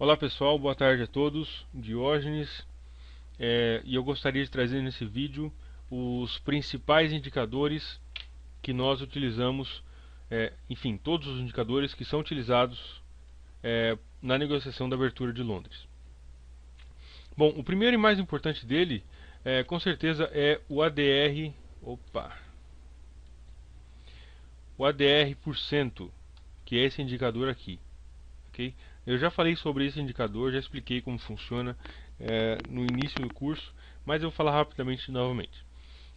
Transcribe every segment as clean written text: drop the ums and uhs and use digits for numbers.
Olá pessoal, boa tarde a todos, Diógenes, e eu gostaria de trazer nesse vídeo os principais indicadores que nós utilizamos, enfim, todos os indicadores que são utilizados na negociação da abertura de Londres. Bom, o primeiro e mais importante dele, com certeza, é o ADR, o ADR%, que é esse indicador aqui. Okay? Eu já falei sobre esse indicador, já expliquei como funciona no início do curso, mas eu vou falar rapidamente novamente.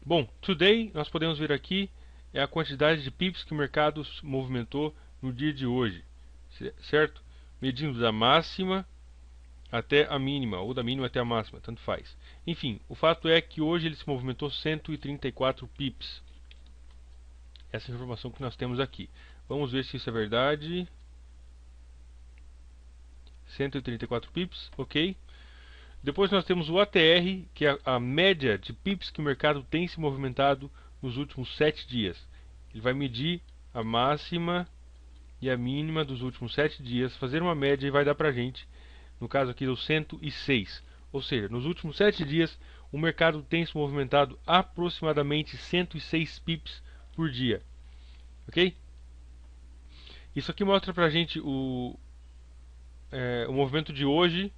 Bom, today nós podemos ver aqui a quantidade de pips que o mercado movimentou no dia de hoje, certo? Medindo da máxima até a mínima, ou da mínima até a máxima, tanto faz. Enfim, o fato é que hoje ele se movimentou 134 pips. Essa é a informação que nós temos aqui. Vamos ver se isso é verdade. 134 pips, ok. Depois nós temos o ATR, que é a média de pips que o mercado tem se movimentado nos últimos 7 dias. Ele vai medir a máxima e a mínima dos últimos 7 dias, fazer uma média e vai dar pra gente, no caso aqui, do 106. Ou seja, nos últimos 7 dias o mercado tem se movimentado aproximadamente 106 pips por dia. Ok? Isso aqui mostra pra gente o movimento de hoje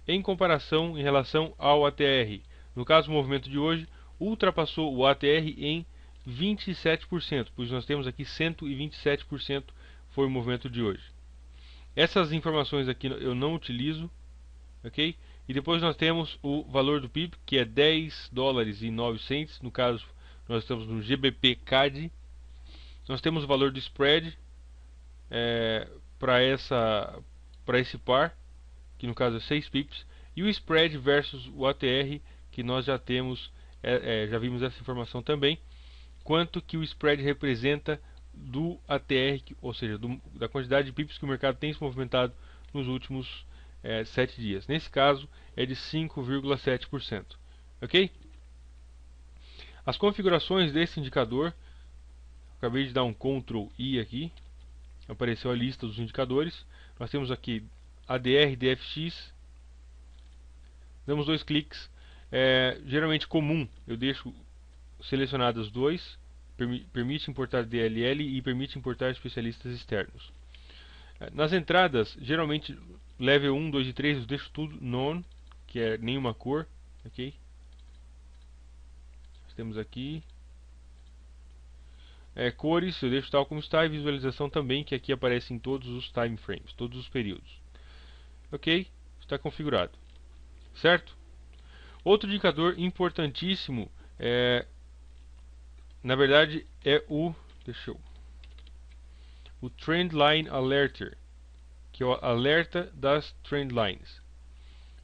em comparação em relação ao ATR. No caso, o movimento de hoje ultrapassou o ATR em 27%, pois nós temos aqui 127% foi o movimento de hoje. Essas informações aqui eu não utilizo, ok? E depois nós temos o valor do PIB, que é 10 dólares e 9 cents. No caso, nós estamos no GBP CAD. Nós temos o valor do spread para esse par, que no caso é 6 pips, e o spread versus o ATR, que nós já temos, já vimos essa informação também, quanto que o spread representa do ATR, ou seja, da quantidade de pips que o mercado tem se movimentado nos últimos 7 dias. Nesse caso é de 5,7%. Ok? As configurações desse indicador, acabei de dar um Ctrl I aqui, apareceu a lista dos indicadores. Nós temos aqui ADR, DFX, damos 2 cliques. Geralmente comum, eu deixo selecionados dois, permite importar DLL e permite importar especialistas externos. Nas entradas, geralmente level 1, 2 e 3 eu deixo tudo none, que é nenhuma cor, ok? Nós temos aqui cores, eu deixo tal como está, e visualização também, que aqui aparece em todos os time frames, todos os períodos. Ok? Está configurado. Certo? Outro indicador importantíssimo na verdade é o Trendline Alerter, que é o alerta das trendlines.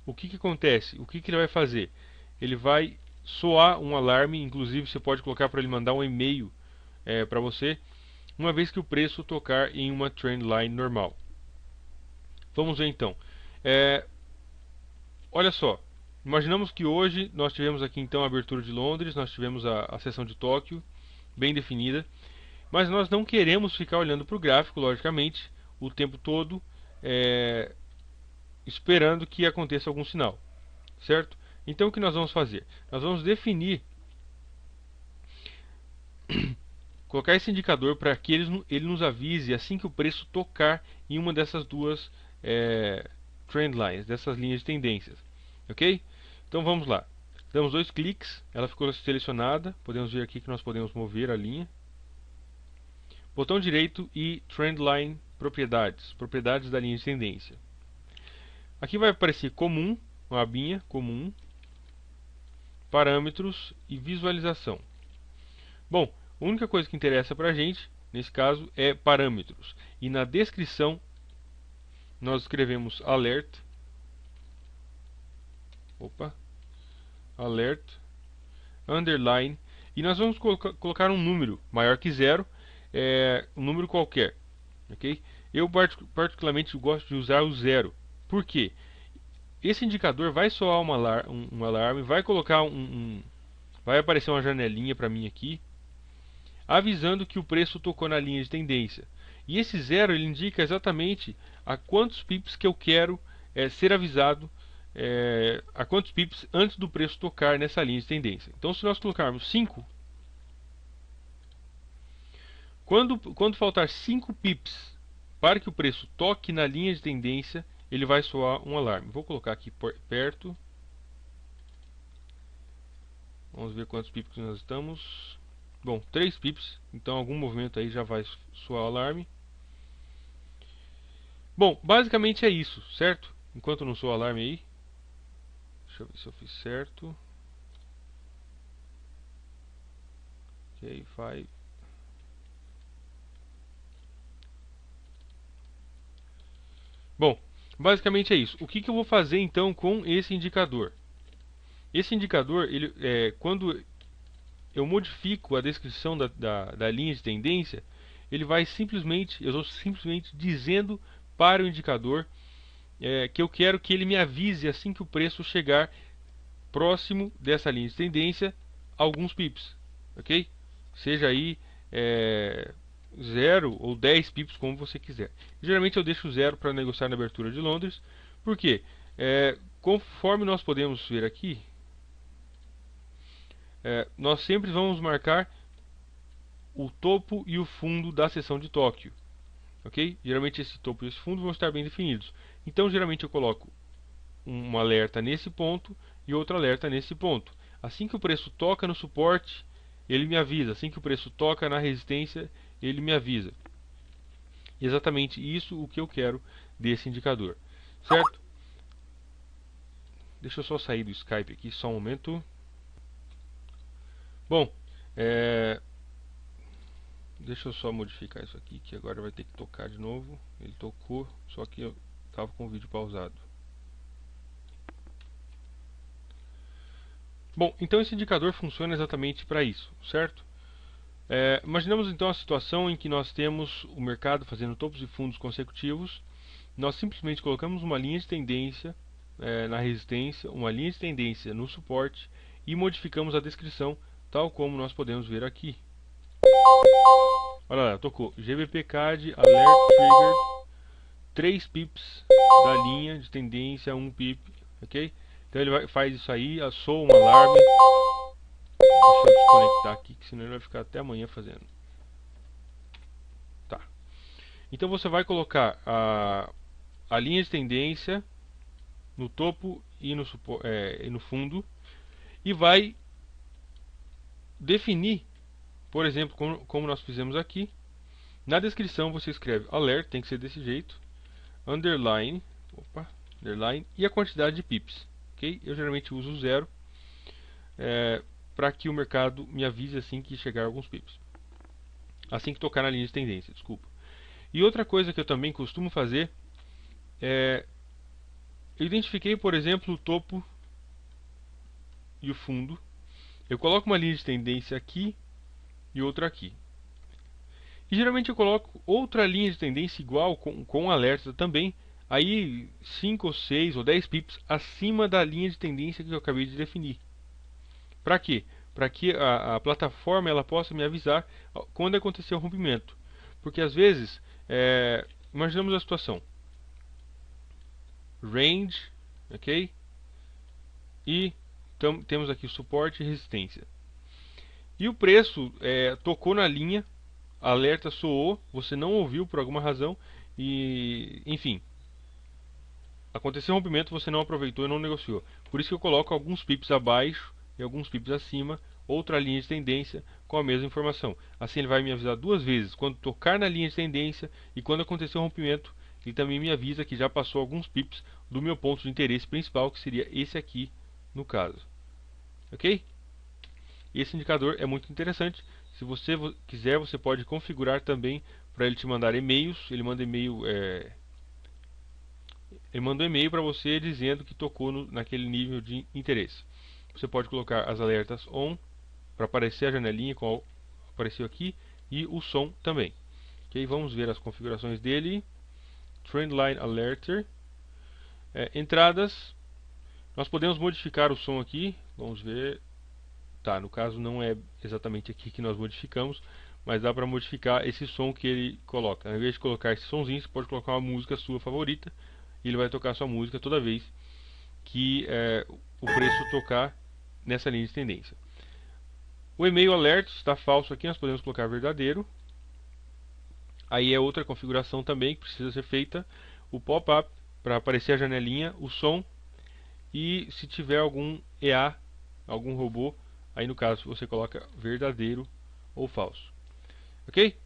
O que acontece? O que ele vai fazer? Ele vai soar um alarme, inclusive você pode colocar para ele mandar um e-mail para você, uma vez que o preço tocar em uma trendline normal. Vamos ver então. Olha só, imaginamos que hoje nós tivemos aqui então a abertura de Londres, nós tivemos a sessão de Tóquio bem definida, mas nós não queremos ficar olhando para o gráfico, logicamente, o tempo todo, esperando que aconteça algum sinal, certo? Então o que nós vamos fazer? Nós vamos definir, colocar esse indicador para que ele nos avise assim que o preço tocar em uma dessas duas trend lines, dessas linhas de tendências, ok? Então vamos lá, damos 2 cliques, ela ficou selecionada, podemos ver aqui que nós podemos mover a linha, botão direito e Trendline Propriedades, propriedades da linha de tendência. Aqui vai aparecer comum, uma abinha comum, parâmetros e visualização. Bom, a única coisa que interessa para a gente, nesse caso, é parâmetros. E na descrição nós escrevemos alert, alert, underline, e nós vamos colocar um número maior que 0, um número qualquer, ok? Eu particularmente gosto de usar o 0. Por quê? Esse indicador vai soar um alarme, vai colocar vai aparecer uma janelinha para mim aqui, avisando que o preço tocou na linha de tendência. E esse 0 ele indica exatamente a quantos pips que eu quero ser avisado a quantos pips antes do preço tocar nessa linha de tendência. Então, se nós colocarmos 5, quando faltar 5 pips para que o preço toque na linha de tendência, ele vai soar um alarme. Vou colocar aqui perto. Vamos ver quantos pips nós estamos. Bom, 3 pips. Então algum movimento aí já vai soar o alarme. Bom, basicamente é isso, certo? Enquanto não soa o alarme aí. Deixa eu ver se eu fiz certo. Ok, vai. Bom, basicamente é isso. O que eu vou fazer então com esse indicador? Esse indicador, quando eu modifico a descrição da linha de tendência, ele vai simplesmente, eu estou simplesmente dizendo para o indicador que eu quero que ele me avise assim que o preço chegar próximo dessa linha de tendência, alguns pips, ok? Seja aí 0 ou 10 pips, como você quiser. Geralmente eu deixo 0 para negociar na abertura de Londres, porque conforme nós podemos ver aqui, nós sempre vamos marcar o topo e o fundo da seção de Tóquio, ok? Geralmente esse topo e esse fundo vão estar bem definidos. Então geralmente eu coloco um alerta nesse ponto e outro alerta nesse ponto. Assim que o preço toca no suporte, ele me avisa. Assim que o preço toca na resistência, ele me avisa. Exatamente isso o que eu quero desse indicador, certo? Deixa eu só sair do Skype aqui, só um momento. Bom, deixa eu só modificar isso aqui, que agora vai ter que tocar de novo. Ele tocou, só que eu estava com o vídeo pausado. Bom, então esse indicador funciona exatamente para isso, certo? Imaginamos então a situação em que nós temos o mercado fazendo topos e fundos consecutivos. Nós simplesmente colocamos uma linha de tendência na resistência, uma linha de tendência no suporte e modificamos a descrição, tal como nós podemos ver aqui. Olha lá, tocou GBP CAD Alert Triggered 3 pips da linha de tendência 1 pip, ok? Então ele faz isso aí, soa um alarme. Deixa eu desconectar aqui, que senão ele vai ficar até amanhã fazendo. Tá. Então você vai colocar a linha de tendência no topo e no fundo e vai definir, por exemplo, como nós fizemos aqui. Na descrição você escreve alert, tem que ser desse jeito, underline, e a quantidade de pips, ok? Eu geralmente uso 0 para que o mercado me avise assim que chegar alguns pips. Assim que tocar na linha de tendência, desculpa. E outra coisa que eu também costumo fazer eu identifiquei, por exemplo, o topo e o fundo. Eu coloco uma linha de tendência aqui e outra aqui. E geralmente eu coloco outra linha de tendência igual, com alerta também, aí 5 ou 6 ou 10 pips acima da linha de tendência que eu acabei de definir. Para quê? Para que a plataforma ela possa me avisar quando acontecer o rompimento. Porque às vezes, imaginamos a situação. Range, ok? E temos aqui suporte e resistência. E o preço tocou na linha, alerta soou, você não ouviu por alguma razão e, enfim, aconteceu um rompimento, você não aproveitou e não negociou. Por isso que eu coloco alguns pips abaixo e alguns pips acima, outra linha de tendência com a mesma informação. Assim ele vai me avisar duas vezes, quando tocar na linha de tendência e quando acontecer o rompimento, ele também me avisa que já passou alguns pips do meu ponto de interesse principal, que seria esse aqui no caso. Ok? Esse indicador é muito interessante. Se você quiser, você pode configurar também para ele te mandar e-mails. Ele manda e-mail, ele manda um e-mail para você dizendo que tocou naquele nível de interesse. Você pode colocar as alertas on para aparecer a janelinha como apareceu aqui e o som também. Ok, vamos ver as configurações dele. Trendline Alerter. Entradas. Nós podemos modificar o som aqui. Vamos ver. Tá, no caso não é exatamente aqui que nós modificamos, mas dá para modificar esse som que ele coloca. Ao invés de colocar esse sonzinho, você pode colocar uma música sua favorita e ele vai tocar a sua música toda vez que o preço tocar nessa linha de tendência. O e-mail alert está falso aqui, nós podemos colocar verdadeiro. Aí é outra configuração também que precisa ser feita. O pop-up para aparecer a janelinha, o som e se tiver algum EA, algum robô, aí no caso você coloca verdadeiro ou falso. Ok?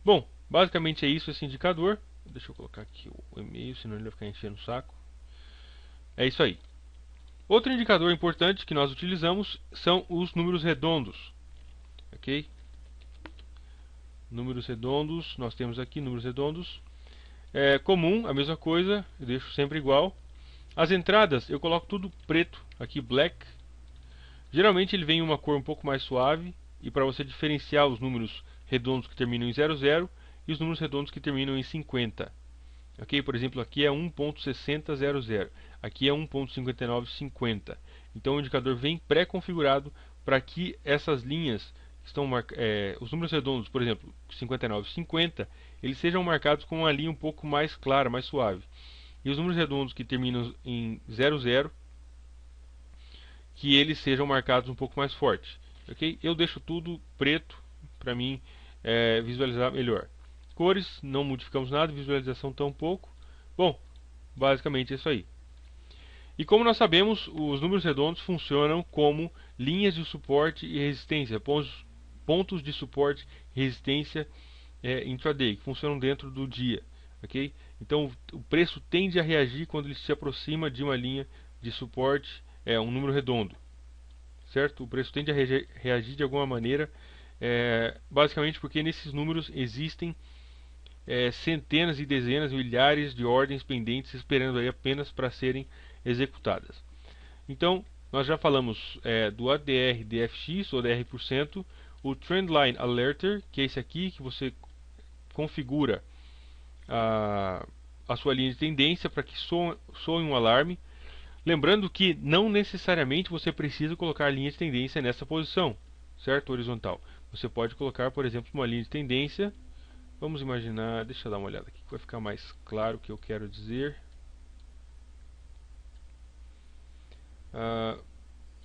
Bom, basicamente é isso esse indicador. Deixa eu colocar aqui o e-mail, senão ele vai ficar enchendo o saco. É isso aí. Outro indicador importante que nós utilizamos são os números redondos. Ok? Números redondos, nós temos aqui números redondos. É comum, a mesma coisa, eu deixo sempre igual. As entradas eu coloco tudo preto, aqui black. Geralmente ele vem em uma cor um pouco mais suave. E para você diferenciar os números redondos que terminam em 00 e os números redondos que terminam em 50. Ok? Por exemplo, aqui é 1.6000, aqui é 1.5950. Então o indicador vem pré-configurado para que essas linhas estão os números redondos, por exemplo, 59 e 50, eles sejam marcados com uma linha um pouco mais clara, mais suave. E os números redondos que terminam em 00, que eles sejam marcados um pouco mais forte. Ok? Eu deixo tudo preto para mim visualizar melhor. Cores, não modificamos nada, visualização tampouco. Bom, basicamente é isso aí. E como nós sabemos, os números redondos funcionam como linhas de suporte e resistência, pontos de suporte e resistência intraday, que funcionam dentro do dia. Okay? Então o preço tende a reagir quando ele se aproxima de uma linha de suporte, um número redondo. Certo? O preço tende a reagir de alguma maneira, basicamente porque nesses números existem centenas e dezenas, milhares de ordens pendentes esperando aí apenas para serem executadas. Então, nós já falamos do ADR DFX ou DR%, o Trendline Alerter, que é esse aqui que você configura a sua linha de tendência para que soe um alarme. Lembrando que não necessariamente você precisa colocar a linha de tendência nessa posição, certo? Horizontal. Você pode colocar, por exemplo, uma linha de tendência. Vamos imaginar, deixa eu dar uma olhada aqui, vai ficar mais claro o que eu quero dizer.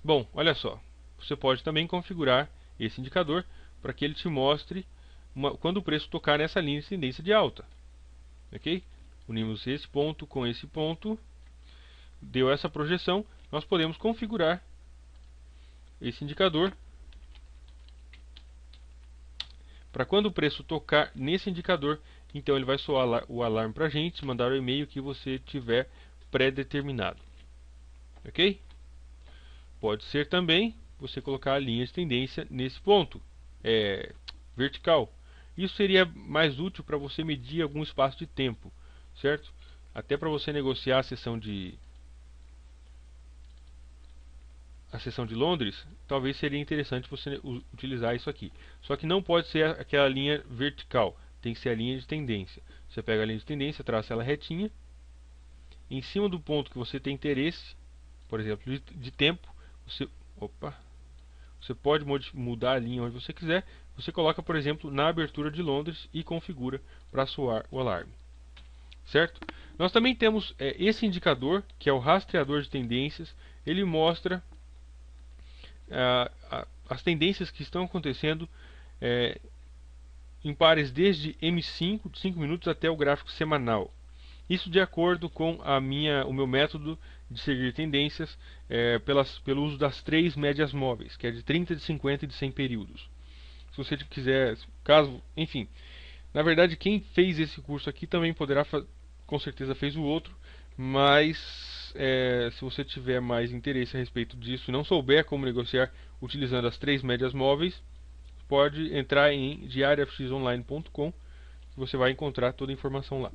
Bom, olha só. Você pode também configurar esse indicador para que ele te mostre quando o preço tocar nessa linha de tendência de alta. Ok? Unimos esse ponto com esse ponto. Deu essa projeção, nós podemos configurar esse indicador para quando o preço tocar nesse indicador, então ele vai soar o alarme para a gente, mandar o e-mail que você tiver pré-determinado. Ok? Pode ser também você colocar a linha de tendência nesse ponto, vertical. Isso seria mais útil para você medir algum espaço de tempo, certo? Até para você negociar a sessão de Londres, talvez seria interessante você utilizar isso aqui. Só que não pode ser aquela linha vertical, tem que ser a linha de tendência. Você pega a linha de tendência, traça ela retinha. Em cima do ponto que você tem interesse, por exemplo, de tempo, você pode mudar a linha onde você quiser. Você coloca, por exemplo, na abertura de Londres e configura para soar o alarme. Certo? Nós também temos esse indicador, que é o rastreador de tendências. Ele mostra as tendências que estão acontecendo em pares desde M5, de 5 minutos, até o gráfico semanal. Isso de acordo com o meu método de seguir tendências pelo uso das 3 médias móveis, que é de 30, de 50 e de 100 períodos. Se você quiser, enfim, na verdade quem fez esse curso aqui também poderá, com certeza fez o outro, mas se você tiver mais interesse a respeito disso e não souber como negociar utilizando as 3 médias móveis, pode entrar em diariafxonline.com que você vai encontrar toda a informação lá.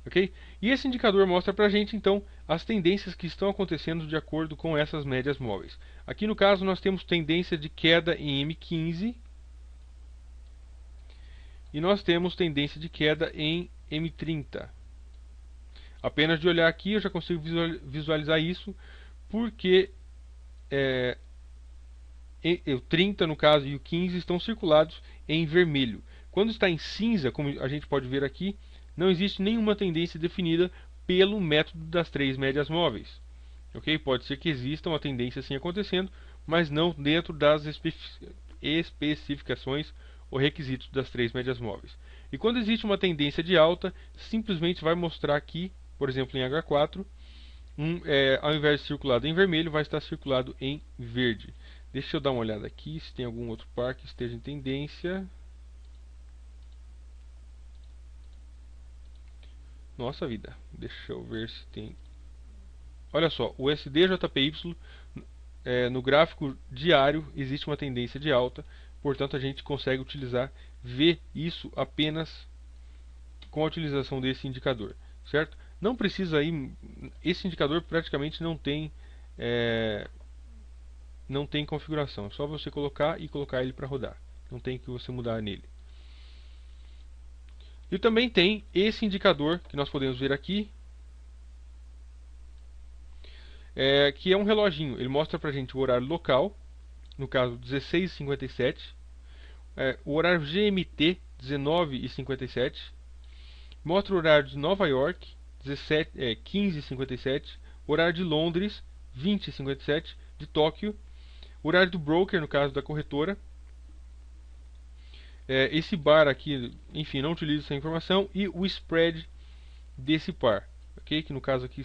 Ok? E esse indicador mostra pra gente então as tendências que estão acontecendo de acordo com essas médias móveis. Aqui no caso nós temos tendência de queda em M15 e nós temos tendência de queda em M30. Apenas de olhar aqui eu já consigo visualizar isso, porque o 30 no caso e o 15 estão circulados em vermelho. Quando está em cinza, como a gente pode ver aqui, não existe nenhuma tendência definida pelo método das 3 médias móveis. Ok? Pode ser que exista uma tendência assim acontecendo, mas não dentro das especificações ou requisitos das 3 médias móveis. E quando existe uma tendência de alta, simplesmente vai mostrar aqui, por exemplo em H4, ao invés de circulado em vermelho, vai estar circulado em verde. Deixa eu dar uma olhada aqui se tem algum outro par que esteja em tendência. Nossa vida, deixa eu ver se tem. Olha só, o SDJPY, no gráfico diário existe uma tendência de alta, portanto a gente consegue ver isso apenas com a utilização desse indicador, certo? Não precisa esse indicador praticamente não tem configuração, é só você colocar e colocar ele para rodar, não tem que você mudar nele. E também tem esse indicador que nós podemos ver aqui, que é um reloginho. Ele mostra pra gente o horário local, no caso 16h57, o horário GMT 19h57, mostra o horário de Nova York 15h57, horário de Londres 20h57, de Tóquio, horário do broker, no caso da corretora. Esse bar aqui, enfim, não utilizo essa informação, e o spread desse par, ok? Que no caso aqui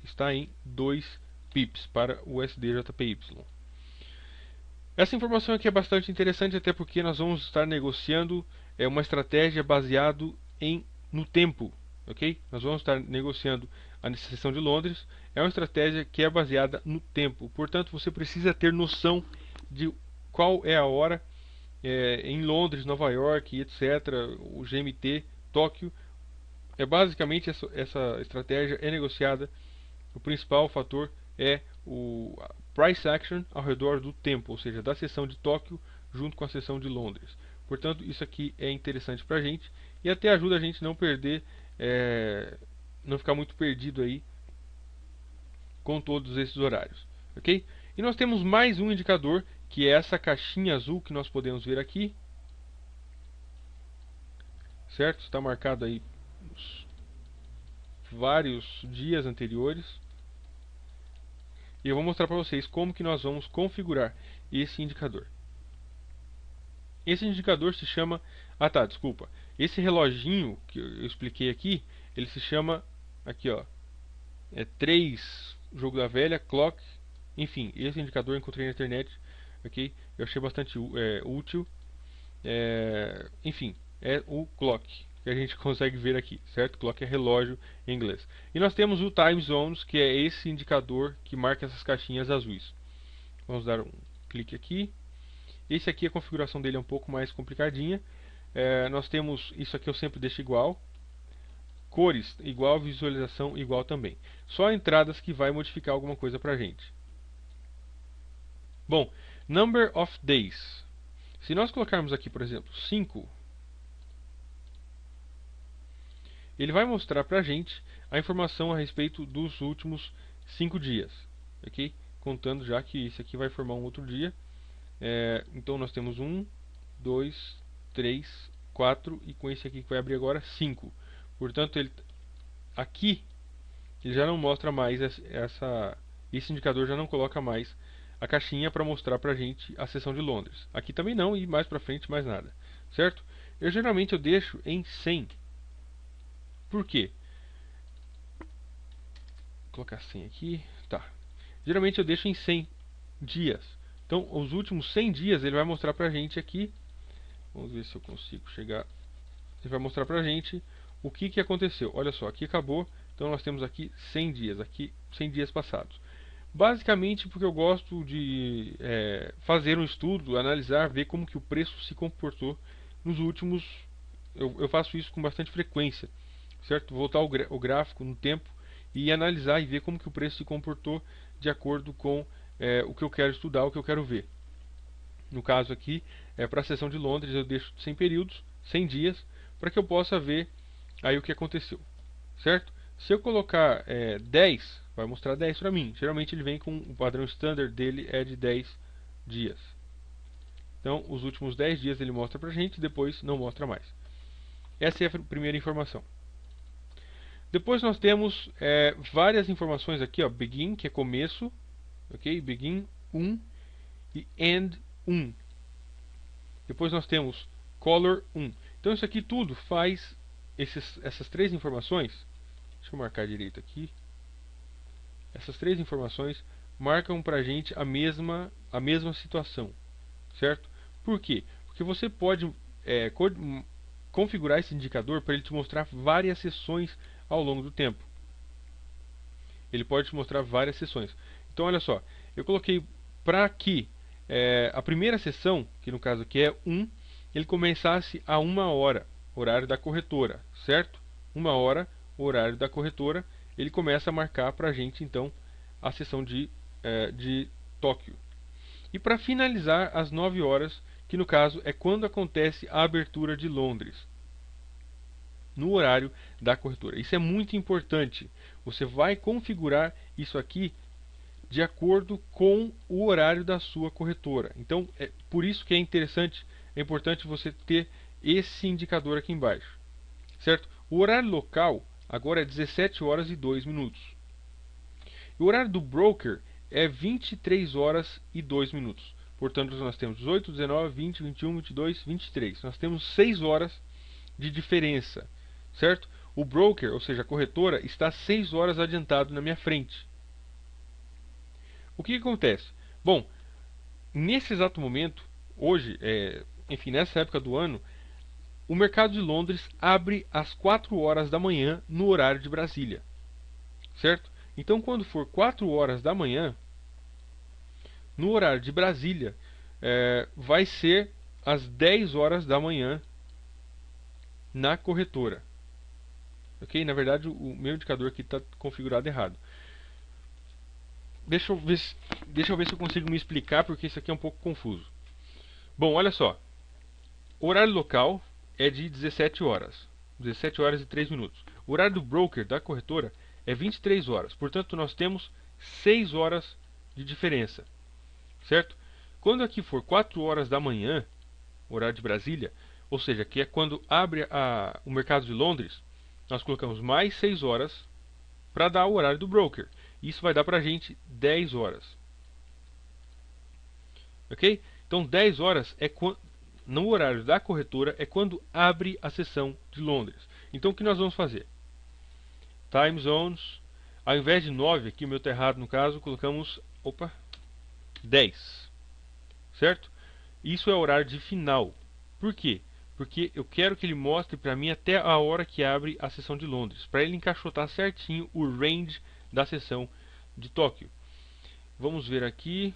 está em 2 pips para o SDJPY. Essa informação aqui é bastante interessante, até porque nós vamos estar negociando uma estratégia baseada no tempo, ok? Nós vamos estar negociando a sessão de Londres, é uma estratégia que é baseada no tempo, portanto você precisa ter noção de qual é a hora em Londres, Nova York, etc., o GMT, Tóquio. Basicamente essa estratégia é negociada. O principal fator é o price action ao redor do tempo, ou seja, da sessão de Tóquio junto com a sessão de Londres. Portanto, isso aqui é interessante para a gente e até ajuda a gente não perder, não ficar muito perdido aí com todos esses horários, ok? E nós temos mais um indicador, que é essa caixinha azul que nós podemos ver aqui, certo? Está marcado aí vários dias anteriores. E eu vou mostrar para vocês como que nós vamos configurar esse indicador. Esse indicador se chama... desculpa. Esse reloginho que eu expliquei aqui, ele se chama... Aqui, ó. 3 jogo da velha, clock. Enfim, esse indicador eu encontrei na internet. Ok? Eu achei bastante útil. Enfim, é o clock que a gente consegue ver aqui, certo? Clock é relógio em inglês. E nós temos o Time Zones, que é esse indicador que marca essas caixinhas azuis. Vamos dar um clique aqui. Esse aqui, a configuração dele é um pouco mais complicadinha. Nós temos, isso aqui eu sempre deixo igual. Cores igual, visualização igual também. Só entradas que vai modificar alguma coisa pra gente. Bom, Number of Days. Se nós colocarmos aqui, por exemplo, 5... ele vai mostrar pra gente a informação a respeito dos últimos 5 dias, ok? Contando já que esse aqui vai formar um outro dia. Então nós temos 1, 2, 3, 4 e com esse aqui que vai abrir agora 5. Portanto, aqui ele já não mostra mais esse indicador já não coloca mais a caixinha para mostrar pra gente a sessão de Londres. Aqui também não, e mais pra frente mais nada, certo? Geralmente eu deixo em 100. Por quê? Vou colocar 100 aqui. Tá. Geralmente eu deixo em 100 dias. Então, os últimos 100 dias ele vai mostrar pra gente aqui. Vamos ver se eu consigo chegar. Ele vai mostrar pra gente o que aconteceu. Olha só, aqui acabou. Então nós temos aqui 100 dias. Aqui 100 dias passados. Basicamente porque eu gosto de fazer um estudo, analisar, ver como que o preço se comportou nos últimos... Eu faço isso com bastante frequência. Certo? Voltar o gráfico no tempo e analisar e ver como que o preço se comportou de acordo com o que eu quero estudar, o que eu quero ver. No caso aqui, para a sessão de Londres, eu deixo 100 períodos, 100 dias, para que eu possa ver aí o que aconteceu. Certo? Se eu colocar 10, vai mostrar 10 para mim. Geralmente ele vem com o padrão standard dele é de 10 dias. Então, os últimos 10 dias ele mostra para a gente, depois não mostra mais. Essa é a primeira informação. Depois nós temos várias informações aqui, ó, begin, que é começo, ok? Begin 1 e end 1. Depois nós temos color 1. Então isso aqui tudo faz essas três informações. Deixa eu marcar direito aqui. Essas três informações marcam pra gente a mesma situação, certo? Por quê? Porque você pode configurar esse indicador para ele te mostrar várias sessões ao longo do tempo. Ele pode te mostrar várias sessões. Então olha só, eu coloquei para que a primeira sessão, que no caso aqui é 1, ele começasse a 1 hora, horário da corretora, certo? 1 hora, horário da corretora, ele começa a marcar para a gente então a sessão de Tóquio. E para finalizar, às 9 horas, que no caso é quando acontece a abertura de Londres, no horário da corretora. Isso é muito importante. Você vai configurar isso aqui de acordo com o horário da sua corretora. Então, é por isso que é importante você ter esse indicador aqui embaixo, certo? O horário local agora é 17 horas e 2 minutos. O horário do broker é 23 horas e 2 minutos. Portanto, nós temos 18, 19, 20, 21, 22, 23. Nós temos 6 horas de diferença, certo? O broker, ou seja, a corretora, está 6 horas adiantado na minha frente. O que acontece? Bom, nesse exato momento, hoje, enfim, nessa época do ano, o mercado de Londres abre às 4 horas da manhã no horário de Brasília, certo? Então, quando for 4 horas da manhã, no horário de Brasília, vai ser às 10 horas da manhã na corretora. Ok? Na verdade, o meu indicador aqui está configurado errado. Deixa eu ver se eu consigo me explicar, porque isso aqui é um pouco confuso. Bom, olha só. O horário local é de 17 horas. 17 horas e 3 minutos. O horário do broker, da corretora, é 23 horas. Portanto, nós temos 6 horas de diferença. Certo? Quando aqui for 4 horas da manhã, horário de Brasília, ou seja, que é quando abre o mercado de Londres, nós colocamos mais 6 horas para dar o horário do broker. Isso vai dar para a gente 10 horas. Ok? Então 10 horas no horário da corretora é quando abre a sessão de Londres. Então o que nós vamos fazer? Time zones. Ao invés de 9, aqui o meu está errado no caso, colocamos 10. Certo? Isso é o horário de final. Por quê? Porque eu quero que ele mostre para mim até a hora que abre a sessão de Londres, para ele encaixotar certinho o range da sessão de Tóquio. Vamos ver aqui.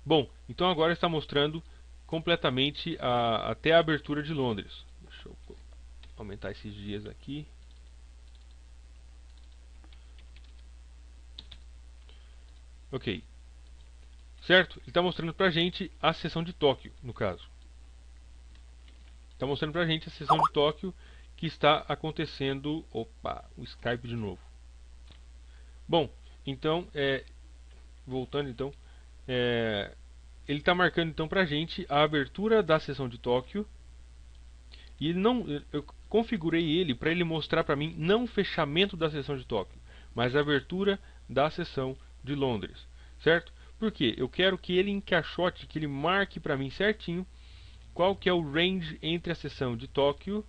Bom, então agora está mostrando completamente até a abertura de Londres. Deixa eu aumentar esses dias aqui. Ok. Certo? Ele está mostrando pra gente a sessão de Tóquio, no caso. Está mostrando pra gente a sessão de Tóquio que está acontecendo... Opa, o Skype de novo. Bom, então, voltando então, ele está marcando então pra gente a abertura da sessão de Tóquio. E eu configurei ele para ele mostrar para mim não o fechamento da sessão de Tóquio, mas a abertura da sessão de Londres, certo? Por quê? Eu quero que ele encaixote, que ele marque para mim certinho qual que é o range entre a sessão de Tóquio,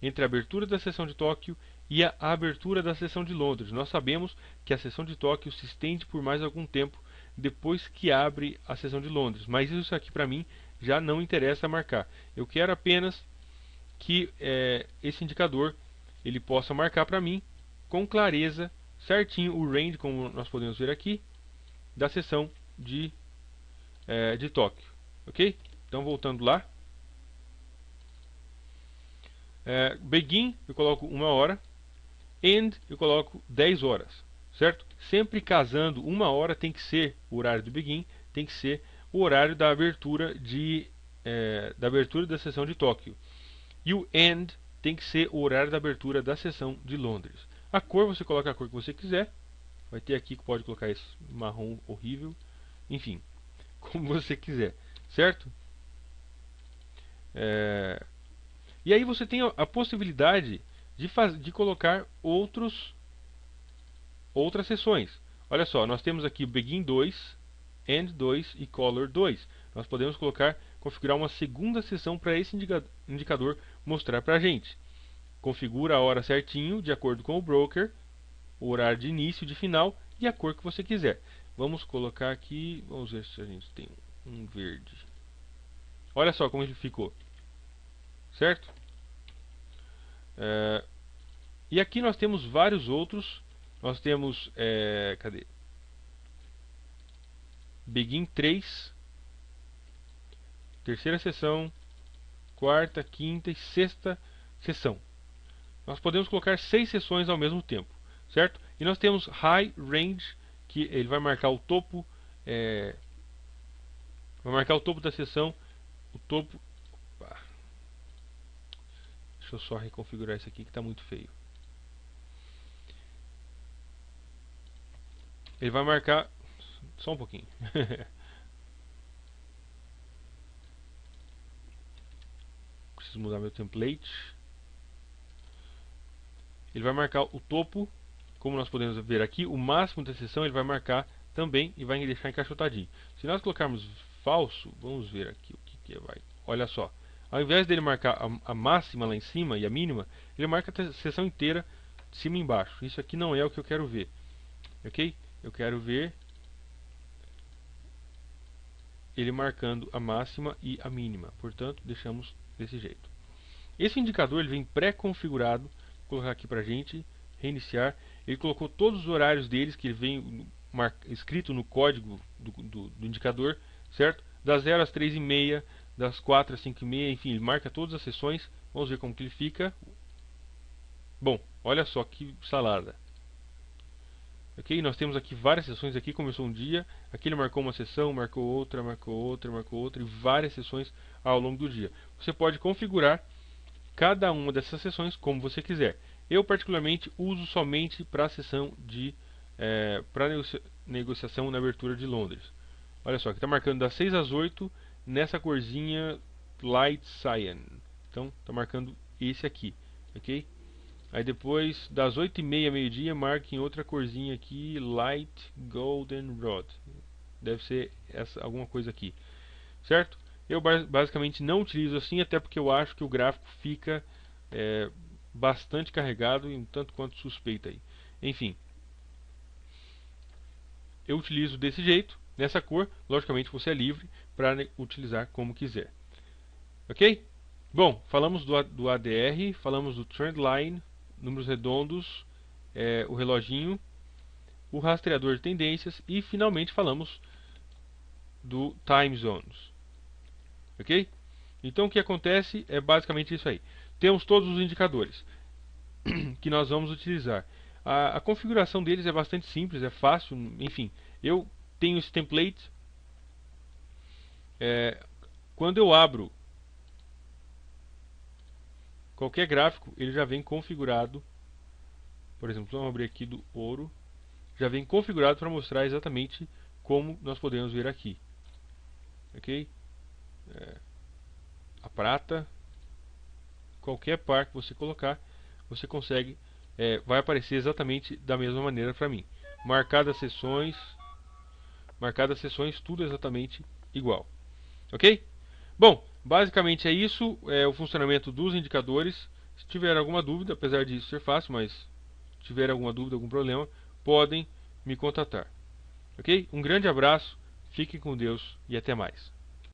entre a abertura da sessão de Tóquio e a abertura da sessão de Londres. Nós sabemos que a sessão de Tóquio se estende por mais algum tempo depois que abre a sessão de Londres, mas isso aqui para mim já não interessa marcar. Eu quero apenas que esse indicador ele possa marcar para mim com clareza certinho o range, como nós podemos ver aqui, da sessão de Tóquio. Ok? Então voltando lá. Begin eu coloco 1 hora. End eu coloco 10 horas. Certo? Sempre casando 1 hora tem que ser o horário do begin, tem que ser o horário da abertura da sessão de Tóquio. E o end tem que ser o horário da abertura da sessão de Londres. A cor você coloca a cor que você quiser. Vai ter aqui que pode colocar esse marrom horrível. Enfim, como você quiser, certo? E aí você tem a possibilidade de colocar outras seções. Olha só, nós temos aqui o Begin 2, End 2 e Color 2. Nós podemos configurar uma segunda seção para esse indicador mostrar para a gente. Configura a hora certinho, de acordo com o broker, o horário de início e de final e a cor que você quiser. Vamos colocar aqui, vamos ver se a gente tem um verde. Olha só como ele ficou, certo? E aqui nós temos vários outros. Nós temos, cadê? Begin 3, terceira sessão, quarta, quinta e sexta sessão. Nós podemos colocar 6 sessões ao mesmo tempo, certo? E nós temos High Range, que ele vai marcar o topo, da sessão, o topo. Deixa eu só reconfigurar isso aqui que está muito feio. Ele vai marcar só um pouquinho. Preciso mudar meu template. Ele vai marcar o topo, como nós podemos ver aqui, o máximo da seção ele vai marcar também e vai deixar encaixotadinho. Se nós colocarmos falso, vamos ver aqui o que vai. Olha só, ao invés dele marcar a máxima lá em cima e a mínima, ele marca a seção inteira de cima e embaixo. Isso aqui não é o que eu quero ver, ok? Eu quero ver ele marcando a máxima e a mínima. Portanto, deixamos desse jeito. Esse indicador ele vem pré-configurado. Vou colocar aqui pra gente reiniciar. Ele colocou todos os horários deles que ele vem escrito no código do indicador, certo? Das 0 às 3h30, das 4 às 5h30, enfim, ele marca todas as sessões. Vamos ver como que ele fica. Bom, olha só que salada. Ok, nós temos aqui várias sessões. Aqui começou um dia, aqui ele marcou uma sessão, marcou outra, marcou outra, marcou outra, e várias sessões ao longo do dia. Você pode configurar cada uma dessas sessões como você quiser. Eu particularmente uso somente para a sessão de negociação na abertura de Londres. Olha só, que está marcando das 6 às 8 nessa corzinha Light Cyan. Então está marcando esse aqui, ok? Aí depois das 8h30 meio-dia marque em outra corzinha aqui Light Golden Rod. Deve ser alguma coisa aqui, certo? Eu basicamente não utilizo assim, até porque eu acho que o gráfico fica bastante carregado e um tanto quanto suspeito aí. Enfim, eu utilizo desse jeito, nessa cor. Logicamente você é livre para utilizar como quiser. Ok? Bom, falamos do ADR, falamos do Trendline, números redondos, o reloginho, o rastreador de tendências e finalmente falamos do Time Zones. Ok? Então o que acontece é basicamente isso aí. Temos todos os indicadores que nós vamos utilizar. A configuração deles é bastante simples, é fácil. Enfim, eu tenho esse template. Quando eu abro qualquer gráfico, ele já vem configurado. Por exemplo, vamos abrir aqui do ouro. Já vem configurado para mostrar exatamente como nós podemos ver aqui. Ok? A prata, qualquer par que você colocar, você consegue, vai aparecer exatamente da mesma maneira para mim. Marcadas sessões, tudo exatamente igual. Ok? Bom, basicamente é isso, o funcionamento dos indicadores. Se tiver alguma dúvida, apesar disso ser fácil, mas se tiver alguma dúvida, algum problema, podem me contatar. Ok? Um grande abraço, fiquem com Deus e até mais.